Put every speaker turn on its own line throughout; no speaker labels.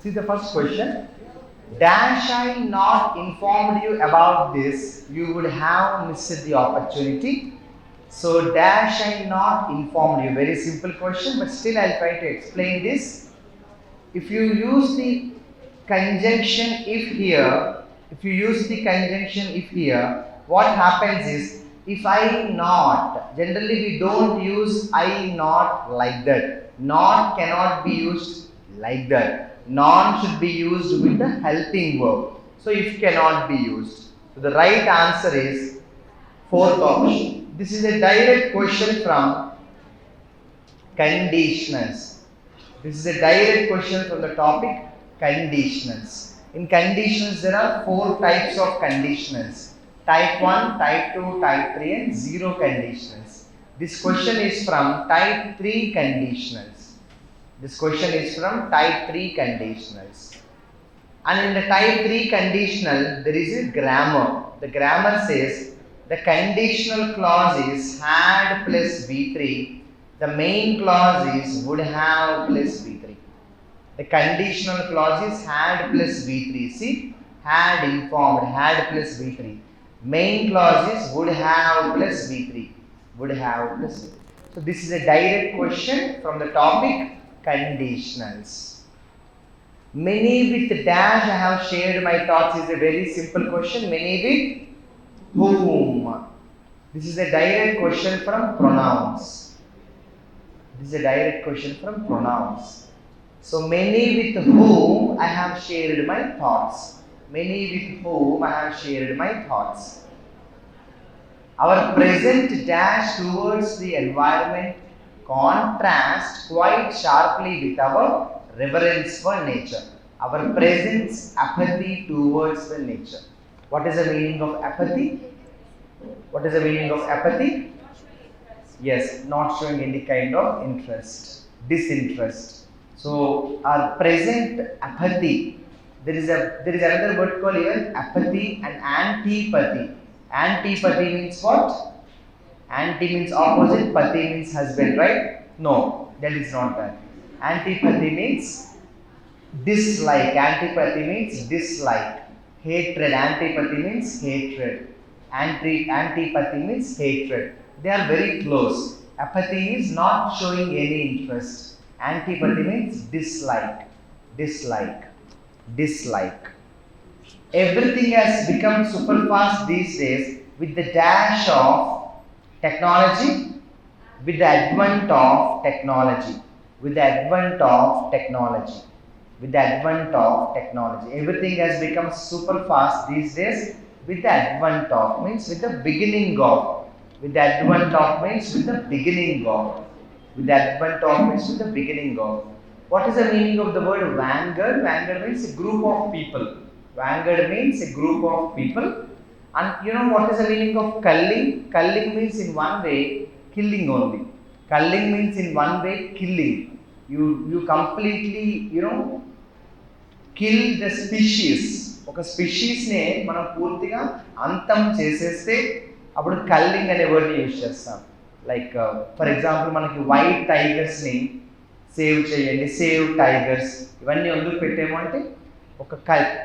See the first question. Dash I not informed you about this, you would have missed the opportunity. So dash I not informed you. Very simple question, but still I'll try to explain this. If you use the conjunction if you use the conjunction if here, what happens is, if I not, generally we don't use I not like that. Not cannot be used like that. Non should be used with the helping verb. So if cannot be used. So the right answer is fourth option. This is a direct question from conditionals. This is a direct question from the topic conditionals. In conditionals, there are 4 types of conditionals. Type 1, type 2, type 3 and 0 conditionals. This question is from type 3 conditionals. This question is from type 3 conditionals. And in the type 3 conditional, there is a grammar. The grammar says the conditional clause is had plus V3. The main clause is would have plus V3. The conditional clause is had plus V3. See, had informed, had plus V3. Main clause is would have plus V3. Would have plus V3. So this is a direct question from the topic conditionals. Many with dash I have shared my thoughts is a very simple question. Many with whom? This is a direct question from pronouns. This is a direct question from pronouns. So many with whom I have shared my thoughts. Many with whom I have shared my thoughts. Our present dash towards the environment contrasts quite sharply with our reverence for nature. Our present apathy towards the nature. What is the meaning of apathy? What is the meaning of apathy? Yes, not showing any kind of interest, disinterest. So our present apathy, there is another word called here apathy and antipathy. Antipathy means what? Anti means opposite, pati means husband, right? No, that is not that. Antipathy means dislike. Antipathy means dislike. Hatred. Antipathy means hatred. Antipathy means hatred. They are very close. Apathy is not showing any interest. Antipathy means dislike. Everything has become super fast these days with the dash of technology, with the advent of technology. Everything has become super fast these days with the advent of, means with the beginning of. With the advent of means with the beginning of. What is the meaning of the word vanguard? Vanguard means a group of people. And you know what is the meaning of culling? Culling means in one way killing only. Culling means in one way killing. You completely, kill the species. ఒక species నే మనం పూర్తిగా అంతం చేసేస్తే అప్పుడు culling అనే వర్డ్ని use చేస్తాం. Like for example మనకి వైట్ టైగర్స్ని సేవ్ చేయండి, సేవ్ టైగర్స్, ఇవన్నీ ఎందుకు పెట్టాము అంటే ఒక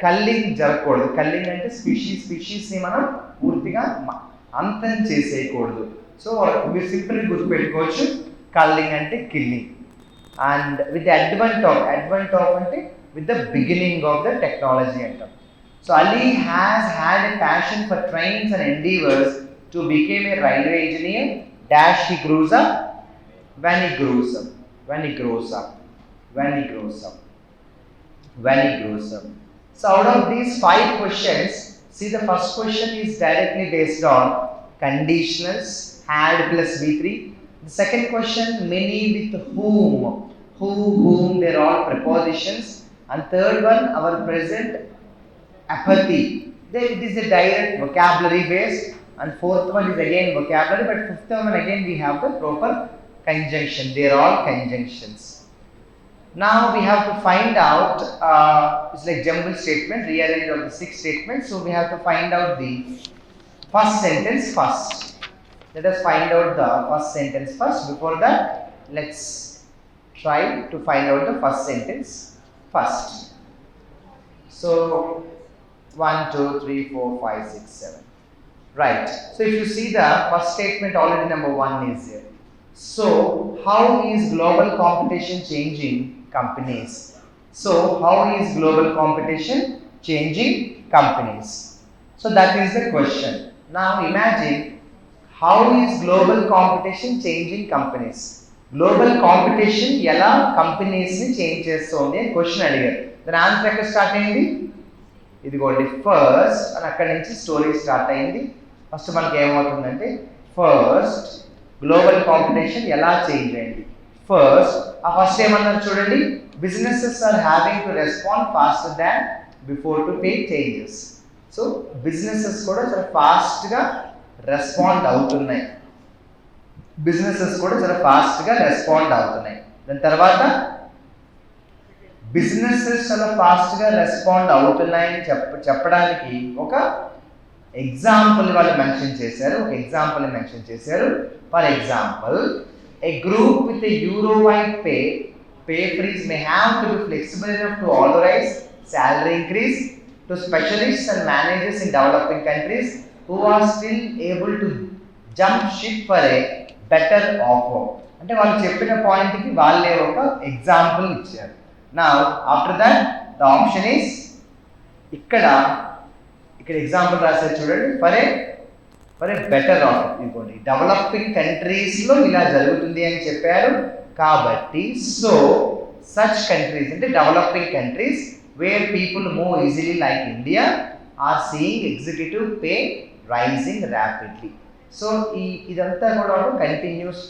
కల్లింగ్ జరగకూడదు. కల్లింగ్ అంటే స్పీషీస్ని మనం పూర్తిగా అంతం చేసేయకూడదు. సో మీరు సింపుల్గా గుర్తుపెట్టుకోవచ్చు, కల్లింగ్ అంటే killing. And with advent of అంటే with the beginning of the technology అంటాం. So Ali has had a passion for trains and endeavors to become a railway engineer. Dash he grows up. When he grows up. So out of these 5 questions, see the first question is directly based on conditionals, had plus V3. The second question, many with whom. Whom, they're all prepositions. And third one, our present apathy. Then it is a direct vocabulary based, and fourth one is again vocabulary, but fifth one again we have the proper conjunction. They are all conjunctions. Now we have to find out, it's like jumble statement, rearrange of the 6 statements. So we have to find out the first sentence first. Let us find out the first sentence first. Before that, let's try to find out the first sentence first. So 1, 2, 3, 4, 5, 6, 7. Right. So if you see the first statement, already number 1 is here. So how is global competition changing companies? So how is global competition changing companies? So that is the question. Now imagine, how is global competition changing companies? Global competition ఎలా companies ని change చేస్తుంది అని question అడిగారు. దాని answer ఎక్కడ start అయింది? ఇదిగోండి first అని అక్కడి నుంచి స్టోరీ స్టార్ట్ అయింది. ఫస్ట్ మనకి ఏమవుతుందంటే, ఫస్ట్ గ్లోబల్ కాంపిటీషన్ ఎలా చేంజ్ అయింది. ఫస్ట్ ఏమన్నారు చూడండి, businesses are having to respond faster than before to face changes. So businesses కూడా చాలా ఫాస్ట్గా రెస్పాండ్ అవుతున్నాయి. దాని తర్వాత బిజినెసెస్ చాలా ఫాస్ట్గా రెస్పాండ్ అవుతున్నాయని చెప్పడానికి ఒక ఎగ్జాంపుల్ వాళ్ళు మెన్షన్ చేశారు. For example, A group with a Euro-wide pay freeze may have to be flexible enough to authorize salary increase to specialists and managers in developing countries who are still able to jump ship for a better offer. అంటే వాళ్ళు చెప్పిన పాయింట్కి వాళ్ళే ఒక example ఇచ్చారు. Now after that the option is ఇక్కడ example రాశారు చూడండి, ఫర్ ఏ బెటర్ ఆఫర్. ఇదిగోండి డెవలపింగ్ కంట్రీస్లో ఇలా జరుగుతుంది అని చెప్పారు కాబట్టి, సో సచ్ కంట్రీస్ అంటే developing countries where people move easily like India are seeing executive pay rising rapidly. So ఇదంతా కూడా ఒక continuous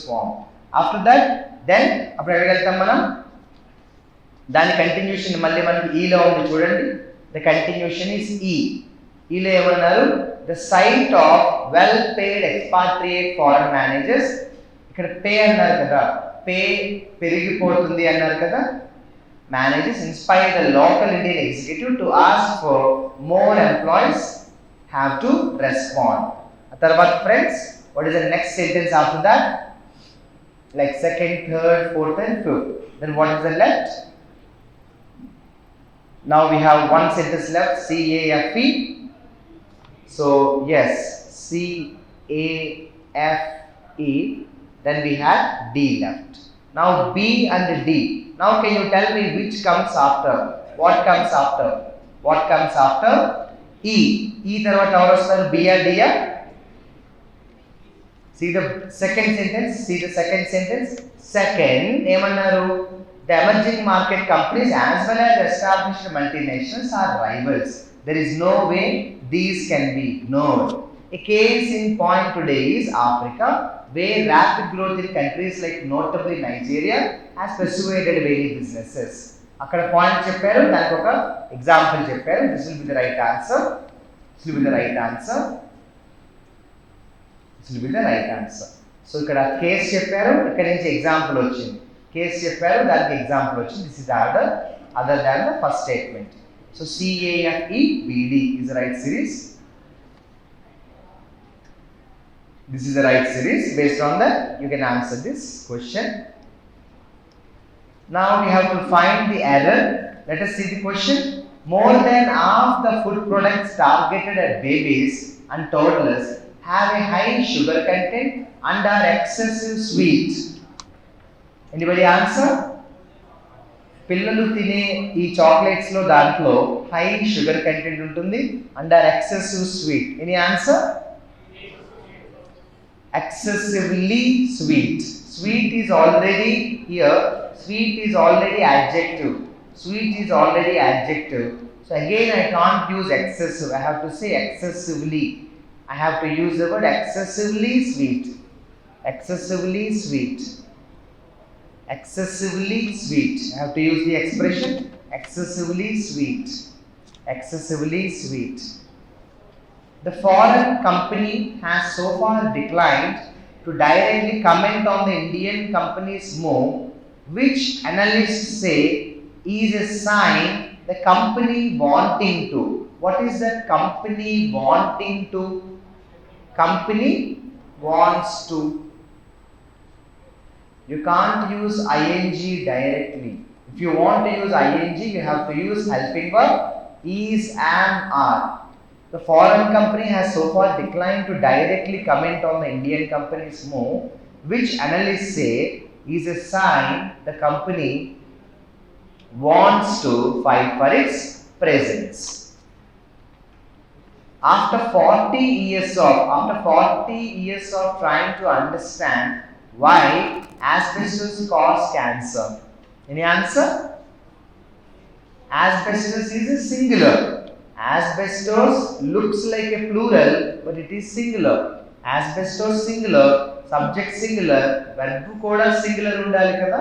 form. After that then అప్పుడు ఎక్కడికి వెళ్తాం మనం? దాని కంటిన్యూషన్ మళ్ళీ మనకి ఈలో ఉంది చూడండి. ద కంటిన్యూషన్ ఈస్ ఈలో ఏమన్నారు? The sight of well paid expatriate foreign managers. ఇక్కడ పే అన్నారు కదా, పే పెరిగిపోతుంది అన్నారు కదా. Managers inspire the local Indian executive to ask for more employees have to respond. ఆ తర్వాత friends, what is the next sentence after that? Like second, third, fourth and fifth. Then what is the left? Now we have one sentence left, CAFE. So yes, CAFE. Then we have D left. Now B and D. Now can you tell me which comes after? What comes after? E. తర్వాత ఎవరు వస్తారు? B or D? See the second sentence. Second, ఏమన్నారు? The emerging market companies as well as established multinationals are rivals. There is no way these can be ignored. A case in point today is Africa, where rapid growth in countries like notably Nigeria has persuaded many businesses. అక్కడ point చెప్పారు, దానికి ఒక example చెప్పారు. This will be the right answer. So ఇక్కడ case చెప్పారు, ఇక్కడ నుంచి example వచ్చింది. దానికి ఎగ్జాంపుల్ వచ్చింది. This is other than the first statement. So CAFEBD is the right series. This is the right series. Based on that, you can answer this question. Now we have to find the error. Let us see the question. More than half the food products targeted at babies and toddlers have a high sugar content and are excessive sweet. Anybody answer? పిల్లలు తినే ఈ chocolates లో దాంట్లో high sugar content ఉంటుంది and are excessive sweet. Any answer? Excessively sweet. Sweet is already here. Sweet is already adjective. So again I can't use excessive. I have to say excessively. I have to use the word excessively sweet. I have to use the expression excessively sweet. The foreign company has so far declined to directly comment on the Indian company's move, which analysts say is a sign the company wanting to. What is that company wanting to? Company wants to. You can't use ing directly. If you want to use ing, you have to use helping verb is, am, are. The foreign company has so far declined to directly comment on the Indian company's move, which analysts say is a sign the company wants to fight for its presence. After 40 years of trying to understand why asbestos causes cancer. Any answer? Asbestos is a singular. Asbestos looks like a plural, but it is singular. Asbestos singular, subject singular, verb కూడా singular ఉండాలి కదా.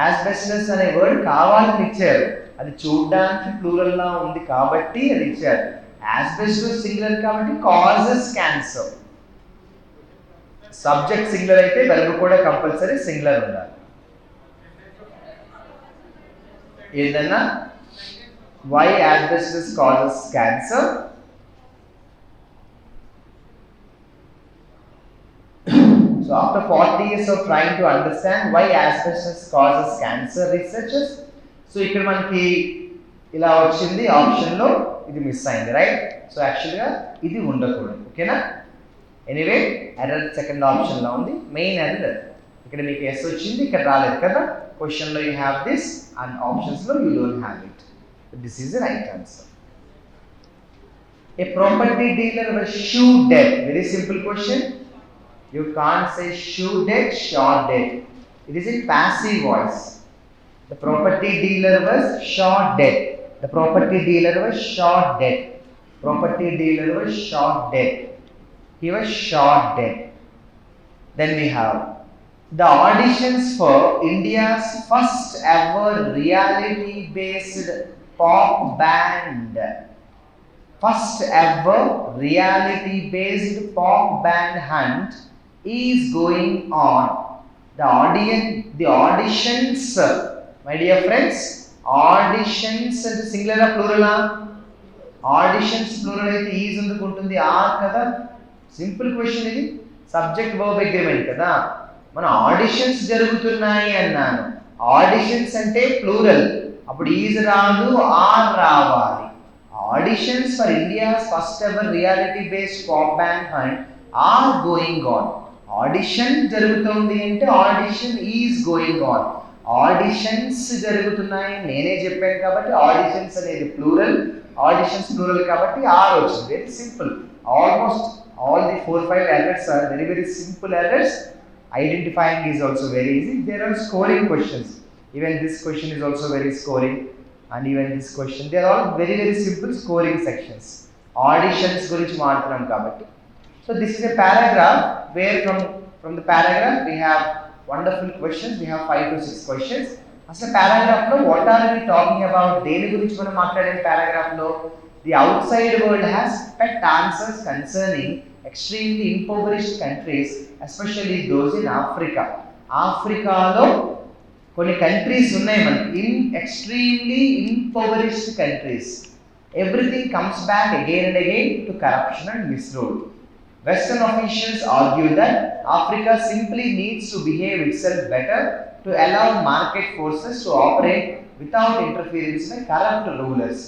Asbestos అనే word కావాలని ఇచ్చారు, అది చూడడానికి plural లా ఉంది కాబట్టి అది ఇచ్చారు. Asbestos singular కాబట్టి causes cancer. సబ్జెక్ట్ సింగులర్ అయితే వెర్బ్ కూడా కంపల్సరీ సింగులర్ ఉండాలి. ఏదన్నా why asbestos causes cancer? So after 40 years of trying to understand why asbestos causes cancer, researchers, so ఇక్కడ మనకి ఇలా వచ్చింది ఆప్షన్ లో, ఇది మిస్ అయింది, రైట్? సో యాక్చువల్గా ఇది ఉండకూడదు, ఓకేనా? ఎనీవే ఎర్రర్ సెకండ్ ఆప్షన్ లో ఉంది, మెయిన్ ఎర్రర్. ఇక్కడ మీకు ఎస్ వచ్చింది, ఇక్కడ రాలేదు కదా. క్వశ్చన్ లో you have this and options లో you don't have it. This is the right answer. A property dealer was shoe dead. Very simple question. You can't say shoe dead, shot dead. It is in passive voice. The property dealer was shot dead. The property dealer was shot dead. Property dealer was shot dead. He was shot dead. Then we have the auditions for India's first ever reality based pop band. First ever reality based pop band hunt is going on. The auditions, my dear friends, auditions and singular plural. Auditions plural అయితే is ఉండుకుంటుంది, are కదా. Simple question ఇది, subject verb agreement కదా. మన auditions జరుగుతున్నాయి అన్నాను, auditions అంటే plural, అప్పుడు is రాదు, ఆర్ రావాలి. Auditions for India's first ever reality based pop band hunt are going on. Audition జరుగుతుంది అంటే audition is going on. Auditions జరుగుతున్నాయి నేనే చెప్పాను కాబట్టి ఆడిషన్స్ అనేది ప్లూరల్, ఆడిషన్స్ ప్లూరల్ కాబట్టి ఆర్ వచ్చింది. Very simple. Almost all the 4-5 errors are very very simple errors. Identifying is also very easy. There are scoring questions. Even this question is also very scoring, and even this question, they are all very very simple scoring sections. Auditions gurinchi maatram kabatti. So this is a paragraph where from the paragraph we have wonderful questions. We have 5 to 6 questions. Asla paragraph lo what are we talking about? Deni gurinchi manam maatladem paragraph lo the outside world has pet answers concerning extremely impoverished countries, especially those in Africa. ఆఫ్రికాలో కొన్ని countries ఉన్నాయి మనకి, in extremely impoverished countries. Everything comes back again and again to corruption and misrule. Western officials argue that Africa simply needs to behave itself better to allow market forces to operate without interference by corrupt rulers.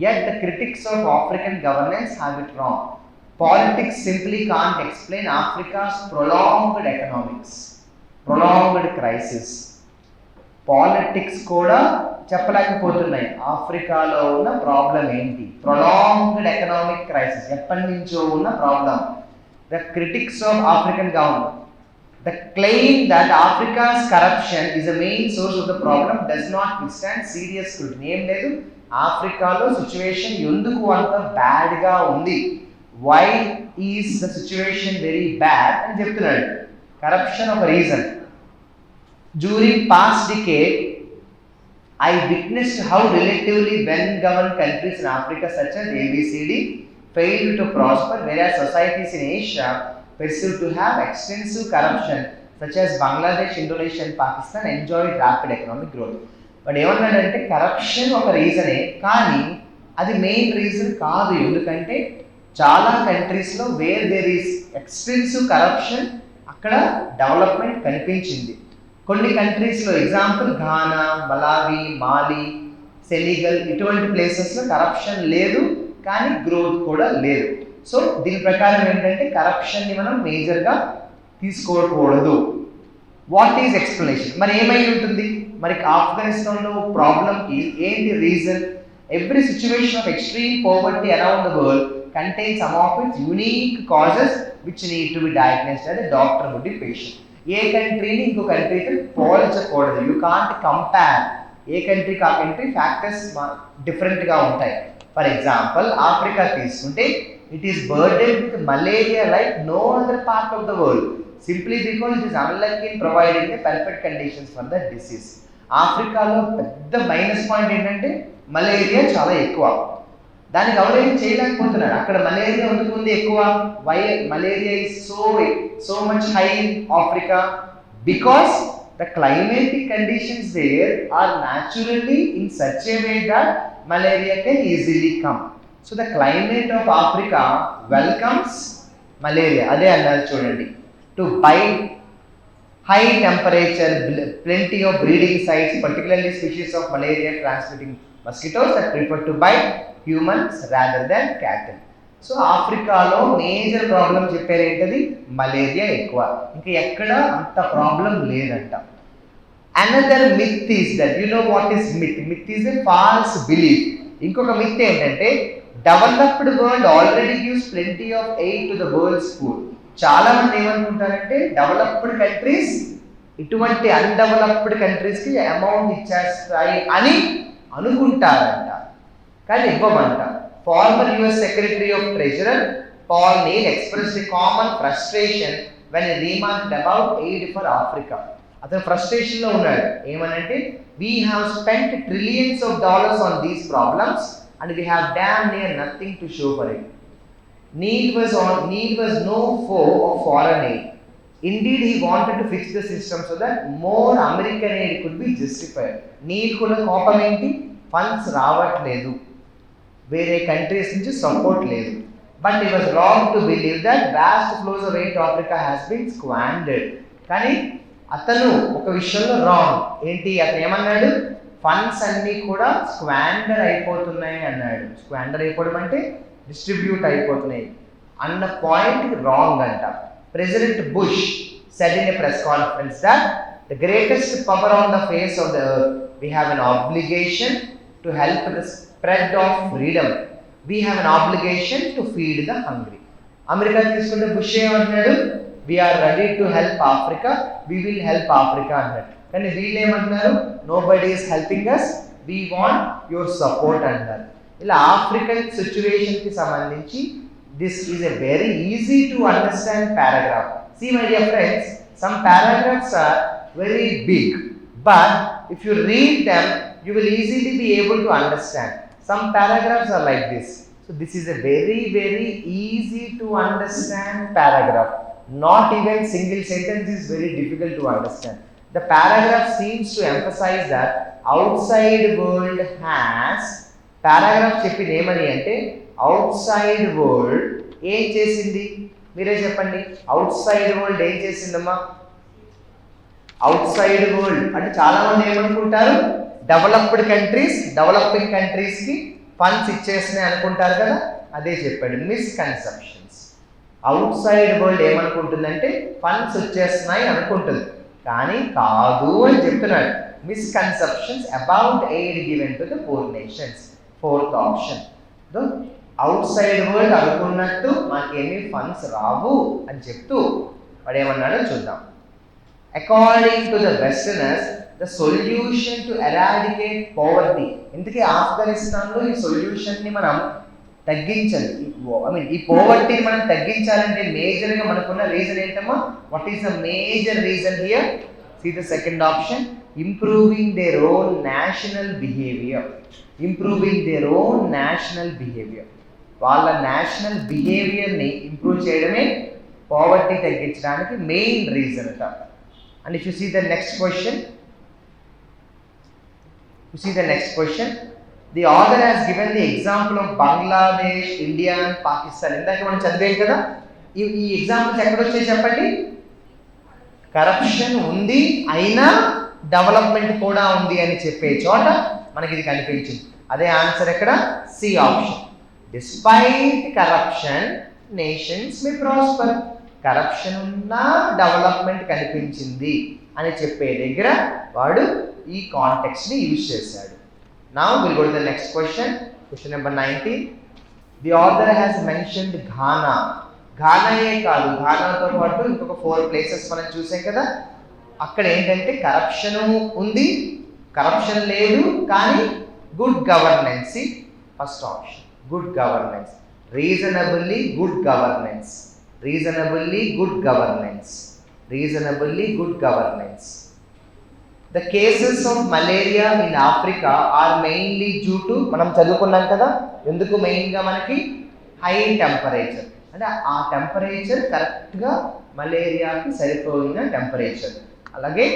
Yet the critics of African governance have it wrong. Politics simply can't explain Africa's prolonged economics, prolonged crisis. Politics కూడా చెప్పలేకపోతున్నాయి ఆఫ్రికాలో ఉన్న problem ఏంటి. prolonged economic crisis, ఎప్పటి నుంచో ఉన్న problem. The critics of African government, the claim that Africa's corruption is the main source of the problem does not withstand serious scrutiny. ఏం లేదు, ఆఫ్రికాలో సిచ్యువేషన్ ఎందుకు అంత బ్యాడ్గా ఉంది, why is the situation very bad అని చెప్తున్నాడు. కరప్షన్ ఒక reason. During past decade I witnessed how relatively well-governed countries in Africa such as ABCD failed to prosper, whereas societies in Asia perceived to have extensive corruption such as Bangladesh, Indonesia and Pakistan enjoyed rapid economic growth. But ఏమన్నాడంటే corruption ఒక రీజనే, కానీ అది main reason కాదు. ఎందుకంటే చాలా కంట్రీస్లో where there is extensive corruption అక్కడ development కనిపించింది. కొన్ని కంట్రీస్లో example Ghana, Malawi, Mali, Senegal ఇటువంటి ప్లేసెస్లో కరప్షన్ లేదు, కానీ గ్రోత్ కూడా లేదు. సో దీని ప్రకారం ఏంటంటే కరప్షన్ని మనం మేజర్గా తీసుకోకూడదు. What is explanation? మరి ఏమై ఉంటుంది? మరి ఆఫ్ఘనిస్తాన్లో ప్రాబ్లంకి ఏంటి reason? Every situation of extreme poverty around the world contain some of its unique causes which need to be diagnosed at doctor would be patient. ఏ కంట్రీని ఇంకో కంట్రీకి పోల్చకూడదు. You can't compare. ఏ కంట్రీకి ఆ కంట్రీ ఫ్యాక్టర్స్ డిఫరెంట్గా ఉంటాయి. ఫర్ ఎగ్జాంపుల్ ఆఫ్రికా తీసుకుంటే it is burdened with malaria like no other part of the world, simply because it is unlucky in providing the perfect conditions for the disease. ఆఫ్రికాలో పెద్ద minus point ఏంటంటే malaria చాలా ఎక్కువ. దానికి ఎవరేం చేయలేకపోతున్నారు. అక్కడ మలేరియా ఎందుకుంది ఎక్కువ? Why malaria is so much high in Africa? Because the climatic conditions there are naturally in such a way that malaria can easily come. So the climate of Africa welcomes malaria. Ade annaru chudandi, to bite, high temperature, plenty of breeding sites, particularly species of malaria transmitting mosquitoes that prefer to bite humans rather than cattle. So ఆఫ్రికాలో major problem చెప్పారు ఏంటది? Malaria ఎక్కువ, ఇంకా ఎక్కడ అంత problem లేదంట. Another myth is that, you know what is myth? Myth is a false belief. ఇంకొక myth ఏంటంటే developed world already gives plenty of aid to the world's poor. చాలా మంది ఏమనుకుంటారంటే డెవలప్డ్ కంట్రీస్ ఇటువంటి అన్డెవలప్డ్ కంట్రీస్కి అమౌంట్ ఇచ్చేస్తాయి అని అనుకుంటారంట, కానీ ఇవ్వమంట. Former US Secretary of Treasury Paul Neal expressed a common frustration when he remarked about aid for Africa. అతను ఫ్రస్ట్రేషన్లో ఉన్నాడు. ఏమనంటే we have spent trillions of dollars on these problems and we have damn near nothing to show for it. Neal was no foe of foreign aid. Indeed, he wanted to fix the system so that more American aid could be justified. Neal కూడా కోపం ఏంటి? Funds రావట్లేదు, వేరే countries నుంచి support లేదు. But it was wrong to believe that vast flows of aid to Africa has been squandered. కానీ అతను ఒక విషయంలో రాంగ్. ఏంటి? అతను ఏమన్నాడు? ఫండ్స్ అన్నీ కూడా స్క్వాండర్ అయిపోతున్నాయి అన్నాడు. స్క్వాండర్ అయిపోవడం అంటే డిస్ట్రిబ్యూట్ అయిపోతున్నాయి అన్న పాయింట్ రాంగ్ అంట. President bush said in a press conference that the greatest power on the face of the earth, we have an obligation to help the spread of freedom, we have an obligation to feed the hungry. America తీసుకుంటే bush ఏమంటున్నాడు? we are ready to help Africa, we will help Africa అన్నాడు. కానీ వీళ్ళు ఏమంటున్నారు? nobody is helping us, we want your support అన్నారు. ఇలా African సిచ్యువేషన్కి సంబంధించి this is a very easy to understand paragraph. See my dear friends, some paragraphs are very big, but if you read them you will easily be able to understand. Some paragraphs are like this. So this is a very very easy to understand paragraph. Not even single sentence is very difficult to understand. The paragraph seems to emphasize that outside world has, paragraph చెప్పి ఏమని అంటే outside world ఏం చేసింది? మీరే చెప్పండి. outside world ఏం చేసిందమ్మా? outside world అంటే చాలా మంది ఏమనుకుంటారు? డెవలప్డ్ కంట్రీస్, డెవలపింగ్ కంట్రీస్కి ఫండ్స్ ఇచ్చేస్తున్నాయి అనుకుంటారు కదా, అదే చెప్పాడు. మిస్కన్సెప్షన్స్. అవుట్ సైడ్ వరల్డ్ ఏమనుకుంటుందంటే ఫండ్స్ వచ్చేస్తున్నాయి అనుకుంటుంది, కానీ కాదు అని చెప్తున్నాడు. Misconceptions about aid given to the poor nations. Fourth option, outside world అనుకున్నట్టు మాకేమీ ఫండ్స్ రావు అని చెప్తూ వాడు ఏమన్నాడో చూద్దాం. According to the westerners the solution to eradicate poverty. ఇందుకే ఆఫ్ఘనిస్తాన్లో ఈ సొల్యూషన్ని మనం తగ్గించాలి. ఈ పోవర్టీని మనం తగ్గించాలంటే మేజర్గా మనకున్న రీజన్ ఏంటమ్మా? What is the major reason here? See the second option, improving their own national behaviour. Improving their own national behaviour. వాళ్ళ నేషనల్ బిహేవియర్ని ఇంప్రూవ్ చేయడమే పోవర్టీ తగ్గించడానికి మెయిన్ రీజన్ అంట. And if you see the next question, you see the next question, the author has given the example of Bangladesh, India and Pakistan. ఇందాక మనం చదివాం కదా, ఈ ఎగ్జాంపుల్స్ ఎక్కడ వచ్చాయి చెప్పండి? కరప్షన్ ఉంది అయినా డెవలప్మెంట్ కూడా ఉంది అని చెప్పే చోట మనకి ఇది కనిపించింది. అదే ఆన్సర్ ఎక్కడ? C option. Despite corruption nations may prosper. Corruption ఉన్నా డెవలప్మెంట్ కనిపించింది అని చెప్పే దగ్గర వాడు ఈ కాంటెక్స్ట్ ని యూజ్ చేశాడు. Now we'll go to the next question. Question number 19. The author has mentioned Ghana. ఘానాయే కాదు, ఘానాతో పాటు ఇంకొక 4 ప్లేసెస్ మనం చూసాం కదా. అక్కడ ఏంటంటే కరప్షన్ ఉంది, కరప్షన్ లేదు, కానీ good governance. First option good governance. Reasonably good governance. Reasonably good governance. Reasonably good governance. The cases of malaria in Africa are mainly due to, మనం చదువుకున్నాం కదా, ఎందుకు మెయిన్గా మనకి హై టెంపరేచర్, అంటే ఆ టెంపరేచర్ కరెక్ట్గా మలేరియాకి సరిపోయిన టెంపరేచర్. అలాగే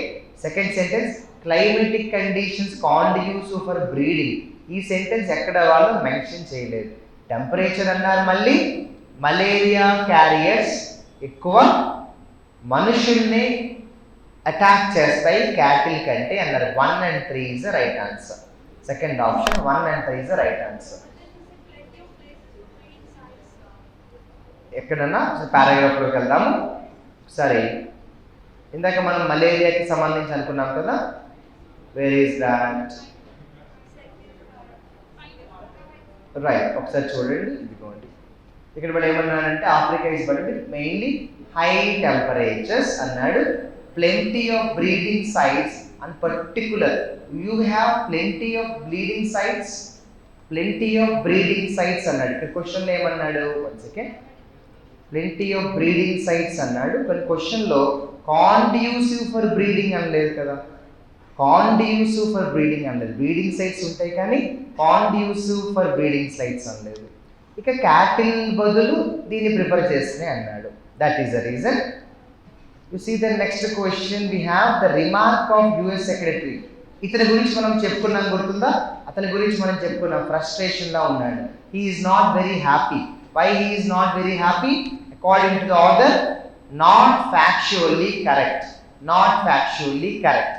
second sentence climatic conditions conducive for breeding. ఈ సెంటెన్స్ ఎక్కడ వాళ్ళు మెన్షన్ చేయలేదు. టెంపరేచర్ అన్నారు, మళ్ళీ మలేరియా క్యారియర్స్ ఎక్కువ మనుషుల్ని అటాక్ చేస్తాయి క్యాటిల్ కంటే అన్నారు. 1 and 3 is the right answer. Second option 1 and 3 is the right answer. ఎక్కడన్నా పారాగ్రాఫ్లోకి వెళ్దాము. సరే, ఇందాక మనం మలేరియాకి సంబంధించి అనుకున్నాం కదా, వేర్ ఈస్ దాట్? రైట్, ఒకసారి చూడండి, ఇదిగోండి ఇక్కడ కూడా ఏమన్నాడంటే Africa is but mainly high temperatures అన్నాడు. Plenty of breeding sites and particular you have plenty of bleeding sites, plenty of breeding sites అన్నాడు. ఇక్కడ క్వశ్చన్ లో ఏమన్నాడు? One second. plenty of breeding sites అన్నాడు, కానీ క్వశ్చన్ లో కాండ్యూసివ్ ఫర్ బ్రీడింగ్ అనలేదు కదా. కాండ్యూసివ్ ఫర్ బ్రీడింగ్ అనలేదు. బ్రీడింగ్ సైట్స్ ఉంటాయి కానీ కాండ్యూసివ్ ఫర్ బ్రీడింగ్ సైట్స్ అనలేదు. ఇక క్యాటిల్ బదులు దీన్ని ప్రిఫర్ చేస్తున్నాయి అన్నాడు. That is the reason. You see the next question we have the remark of US secretary. ఇతని గురించి మనం చెప్పుకున్నాం, గుర్తుందా? అతని గురించి మనం చెప్పుకున్నాం, ఫ్రస్ట్రేషన్ లా ఉన్నాడు. He is not very happy. Why he is not very happy? According to the author, not factually correct. Not factually correct.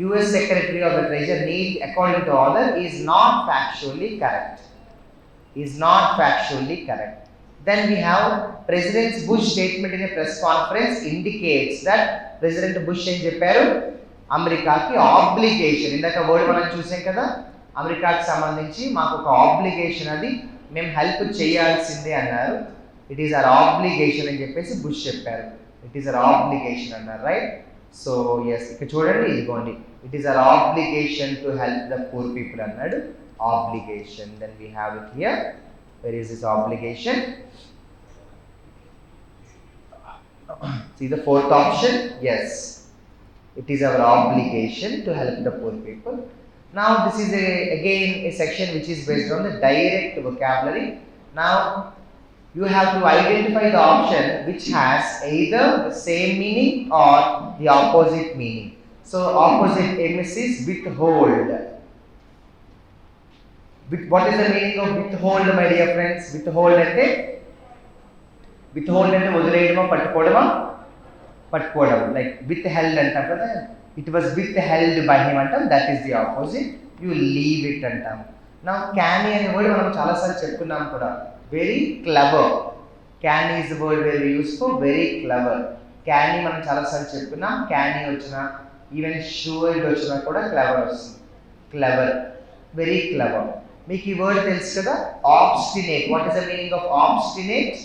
US secretary of the treasury need, according to the author, is not factually correct. Is not factually correct. Then we have President Bush statement in a press conference indicates that President Bush ఏం చెప్పారు? అమెరికాకి obligation, ఇందాక word మనం చూసాం కదా, అమెరికాకి సంబంధించి మాకు ఒక ఆబ్లిగేషన్, అది మేము హెల్ప్ చేయాల్సిందే అన్నారు. ఇట్ ఈస్ అవర్ ఆబ్లిగేషన్ అని చెప్పేసి బుష్ చెప్పారు. ఇట్ ఈస్ అవర్ ఆబ్లిగేషన్ అన్నారు, రైట్? సో ఎస్, ఇక్కడ చూడండి, ఇదిగోండి, it is our obligation to help the poor people అన్నాడు. Obligation. Then we have it here. Where is this obligation? See the fourth option? Yes. It is our obligation to help the poor people. Now this is again a section which is based on the direct vocabulary. Now you have to identify the option which has either the same meaning or the opposite meaning. So opposite MS is withhold. What is the meaning of withhold, my dear friends? Withhold అంటే వదిలేయడమా పట్టుకోవడమా? పట్టుకోవడం. Like with held అంటాం కదా, it was withheld by him అంటాం, that is the opposite. You leave it అంటాం. నా canny అనే word మనం చాలాసార్లు చెప్పుకున్నాం కూడా, very clever. Canny is the word very useful, very clever. Canny మనం చాలాసార్లు చెప్పుకున్నాం. క్యానీ వచ్చినా, ఈవెన్ షూర్డ్ వచ్చినా కూడా క్లవర్ వస్తుంది. Clever, very clever. మీకు ఈ వర్డ్ తెలుసు కదా, obstinate. What is the meaning of obstinate?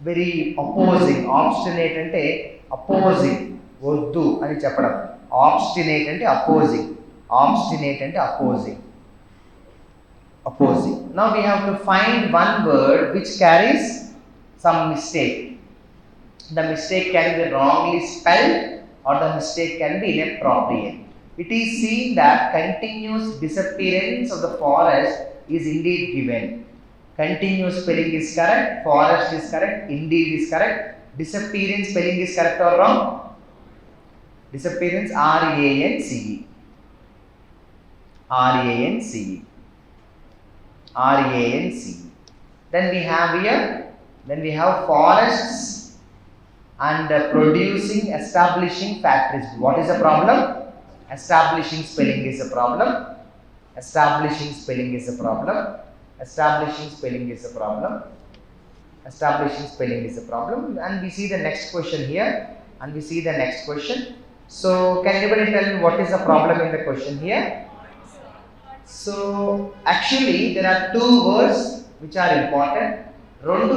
Very opposing. Obstinate అంటే అపోజింగ్, వద్దు అని చెప్పడం. ఆబ్స్టినేట్ అంటే అపోజింగ్. ఆబ్స్టినేట్ అంటే opposing. Opposing. Now we have to find one word which carries some mistake. The mistake can be wrongly spelled or the mistake can be inappropriate. It is seen that continuous disappearance of the forest is indeed given. Continuous spelling is correct, forest is correct, indeed is correct. Disappearance spelling is correct or wrong? Disappearance, R-A-N-C-E. R-A-N-C-E. R-A-N-C-E. Then we have here, then we have forests. and producing, establishing factories. What is the problem? Establishing spelling is a problem. Establishing spelling is a problem. Establishing spelling is a problem. Establishing spelling is a problem. And we see the next question here. And we see the next question. So can anybody tell me what is the problem in the question here? So actually there are two words which are important. రెండు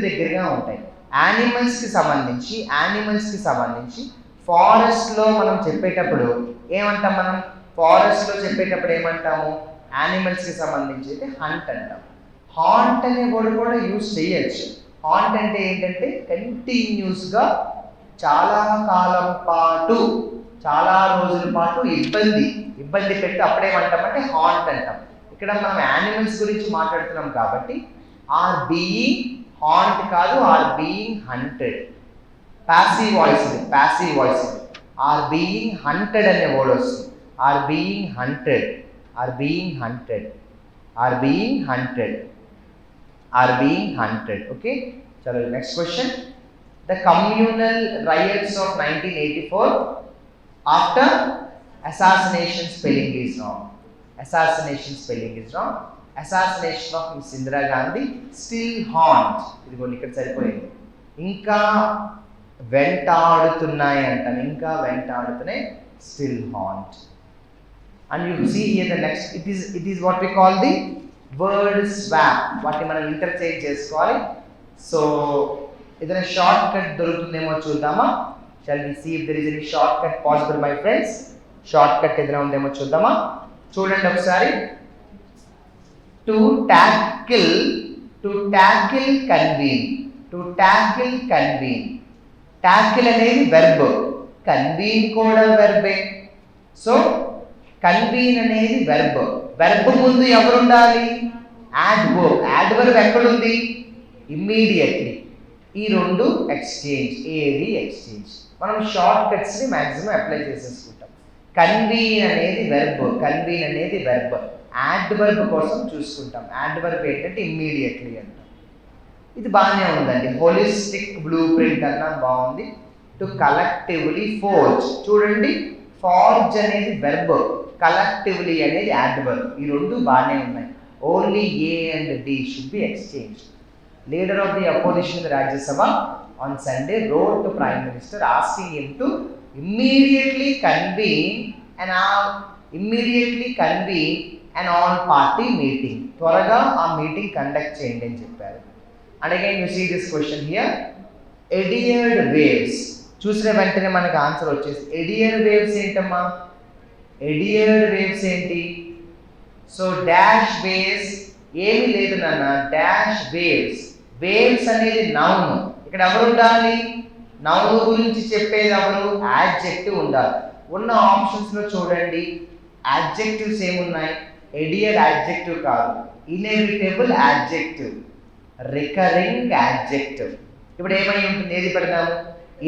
దగ్గరగా ఉంటాయి. యానిమల్స్కి సంబంధించి ఫారెస్ట్లో మనం చెప్పేటప్పుడు ఏమంటాం? మనం ఫారెస్ట్లో చెప్పేటప్పుడు ఏమంటాము? యానిమల్స్కి సంబంధించి అయితే హంట్ అంటాం. హాంట్ అనే వర్డ్ కూడా యూజ్ చేయొచ్చు. హాంట్ అంటే ఏంటంటే కంటిన్యూస్గా చాలా కాలం పాటు, చాలా రోజుల పాటు ఇబ్బంది పెట్టి అప్పుడేమంటామంటే హాంట్ అంటాం. ఇక్కడ మనం యానిమల్స్ గురించి మాట్లాడుతున్నాం కాబట్టి ఆర్ బీయింగ్ హాంట్ కాదు, are being hunted. Passive voice are being hunted అనే వర్డ్ వస్తుంది. Are being hunted. ఓకే, చలో next question. The communal riots of 1984, after assassination spelling is wrong. Assassination of Miss Indira Gandhi still haunt. ఇదిగో ఇక్కడ సరిపోయింది. ఇంకా వెంటాడుతున్నాయి, still haunt. And you see here the next, it is what we call the word swap. వాటిని మనం interchange చేసుకోవాలి. So ఏదైనా short cut దొరుకుతుందేమో చూద్దామా? Shall we see if there is any short cut possible my friends. Short cut ఏదైనా ఉందేమో చూద్దామా? చూడండి ఒకసారి. To tackle convene. టాకిల్ అనేది వెర్బ్, కన్వీన్ కూడా వెర్బే. సో కన్వీన్ అనేది వెర్బ్ ముందు ఎవరు ఉండాలి? యాడ్వర్బ్ ఎక్కడుంది? ఇమ్మీడియట్లీ. ఈ రెండు ఎక్స్చేంజ్, ఏది ఎక్స్చేంజ్. మనం షార్ట్ కట్స్ని మ్యాక్సిమం అప్లై చేసేసుకుంటాం. కన్వీన్ అనేది వెర్బ్, యాడ్వర్బ్ కోసం చూసుకుంటాం. యాడ్వర్బ్ ఏంటంటే ఇమ్మీడియట్లీ అంటాం. ఇది బాగానే ఉందండి. హోలిస్టిక్ బ్లూ ప్రింట్ అన్నా బాగుంది. To collectively forge. చూడండి, ఫార్జ్ అనేది వెర్బ్, కలెక్టివ్లీ అనేది యాడ్వర్బ్. ఈ రెండు బాగానే ఉన్నాయి. Only A and D should be exchange. Leader of the opposition in the Rajya Sabha on Sunday wrote to Prime Minister asking him to immediately convene an all-party meeting. త్వరగా ఆ meeting conduct చేయండి అని చెప్పారు. And again you see this question here. ఎడియర్డ్ waves చూసిన వెంటనే మనకు answer వచ్చేసి ఎడియర్డ్ వేవ్స్ ఏంటమ్మా? ఎడియర్డ్ వేవ్స్ ఏంటి? సో డాష్ వేవ్స్ ఏమీ లేదు నాన్న, డాష్ వేవ్స్. వేవ్స్ అనేది నౌన్. ఇక్కడ ఎవరు ఉండాలి? నౌన్ గురించి చెప్పేది ఎవరు? యాడ్జెక్టివ్ ఉండాలి. ఉన్న ఆప్షన్స్లో చూడండి, యాడ్జెక్టివ్స్ ఏమున్నాయి? ఎడియర్ యాడ్జెక్టివ్ కాదు, ఇన్ఎవిటబుల్ యాడ్జెక్టివ్, రికరింగ్ యాడ్జెక్టివ్. ఇప్పుడు ఏమై ఉంటుంది? ఏది పెడదాము?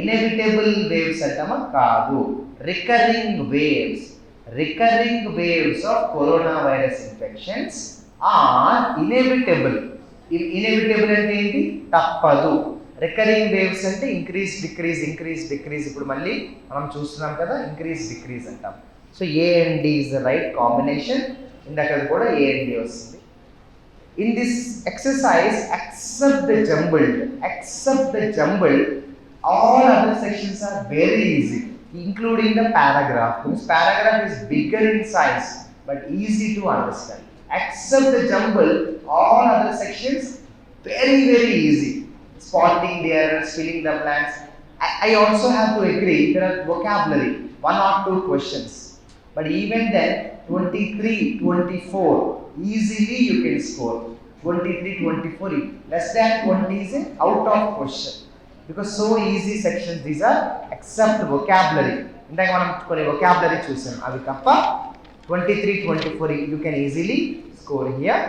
ఇన్ఎవిటబుల్ వేవ్స్ అంటామా? కాదు, recurring waves of corona virus infections are inevitable. Inevitable అంటే ఏంటి? తప్పదు. రికరింగ్ వేవ్స్ అంటే ఇంక్రీజ్ డిక్రీజ్. ఇప్పుడు మళ్ళీ మనం చూస్తున్నాం కదా, ఇంక్రీజ్ డిక్రీజ్ అంటాం. So A and D is the right combination. ఇందాక కూడా ఏ అండ్ డి వస్తుంది. In this exercise except the jumbled, all other sections are very easy, including the paragraph. This paragraph is bigger in size but easy to understand. Except the jumble, all other sections very easy. Spotting the errors, filling the blanks. I also have to agree there are vocabulary, 1 or 2 questions, but even then 23, 24 easily you can score. 23, 24, less than 20 is out of question, because so easy sections these are, except vocabulary. ఇందాక మనం కొన్ని vocabulary చూసాం, అవి తప్ప 23, 24 you can easily score here.